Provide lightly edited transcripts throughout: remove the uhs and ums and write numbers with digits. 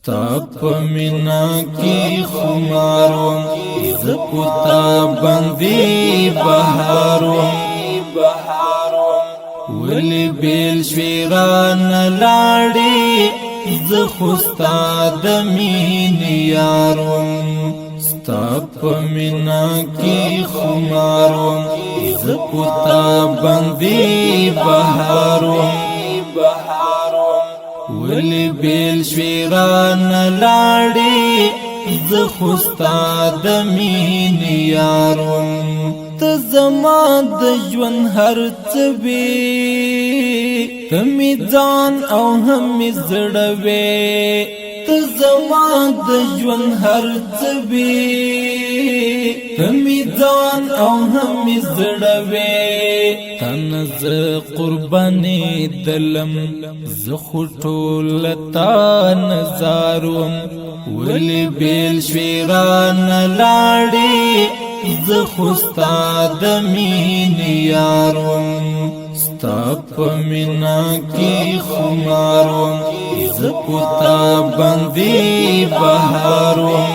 ستاپ مینا کی خماروم زپتا بندی بهاروم ولی بیل شویران لاړی زخستا د مین یاروم ستاپ مینا کی خماروم زپتا بندی بهاروم ولی بیل شویران لاړی زخستا د مین یاروم ته زما د ژوند هر څه وې ته مې ځان او هم مې زړه وې ته زما د ژوند هر څه وې ته مې ځان او هم مې زړه وې تا نه زه قربانېدلم زه خو ټول تا نزاروم ولی بیل شویران لاړی زخستا د مین یاروم ستاپ مینا کی خماروم زپتا بندی بهاروم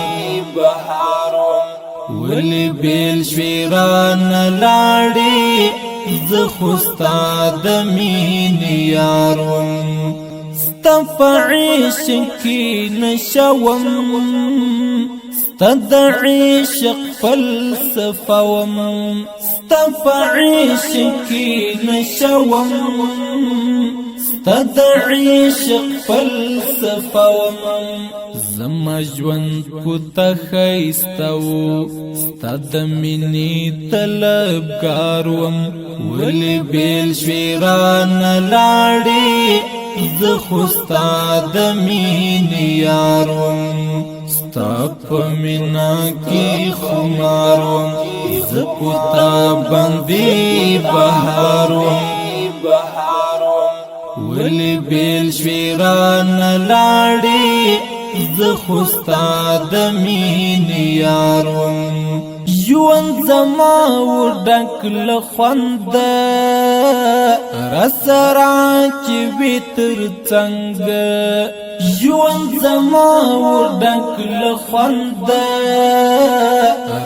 ولی بیل شویران لاړی زخستا د مین یاروم ستف عشق کی نشوم ستد عشق فلسفوم ستف عشق کی نشوم ستد عشق فلسفوم زما ژوند کو تخیستو ستد منی طلبګاروم ولی بیل شویران لاړی زخستا د مین یاروم ستاپ مینا کی خماروم زپتا بندی بهاروم ولی بیل شویران لاړی زخستا د مین یاروم ژوند زما و ډک له خونده راسره چې وي تر څنګه ژوند زما و ډک له خونده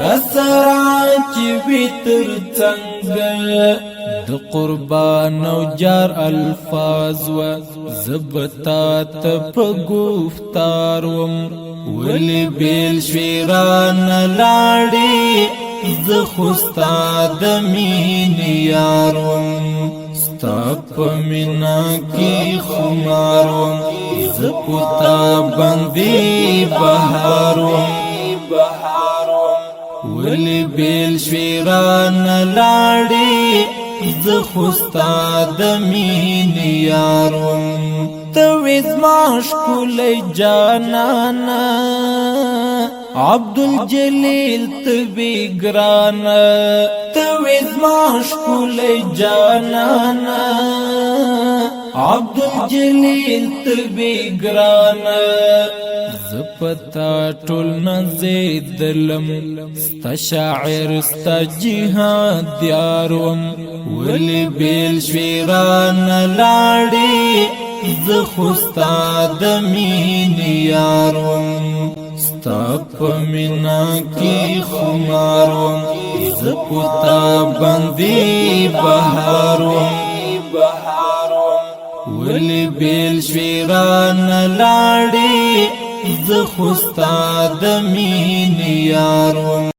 راسره چې وي تر څنګه د قربان او جار الفاظ و زبتا ته په گفتار وم ولی بیل شویران لاړی زخستا د مین یاروم ستاپ مینا کی خماروم زپتا بندی بهاروم ولی بیل شویران لاړی زخستا د مین یاروم ته وې زما ښکلی جانانه عبدالجلیل ته وې ګرانه ته وې زما ښکلی جانانه عبدالجلیل ته وې ګرانه زه پتا ټول نازېدلم ستا شاعر ستا جهاد یاروم ولی بیل شویران لاړی زخستا د مین یاروم ستاپ مینا کی خماروم زپتا بندی بهاروم ولی بیل شویران لاړی زخستا د مین یاروم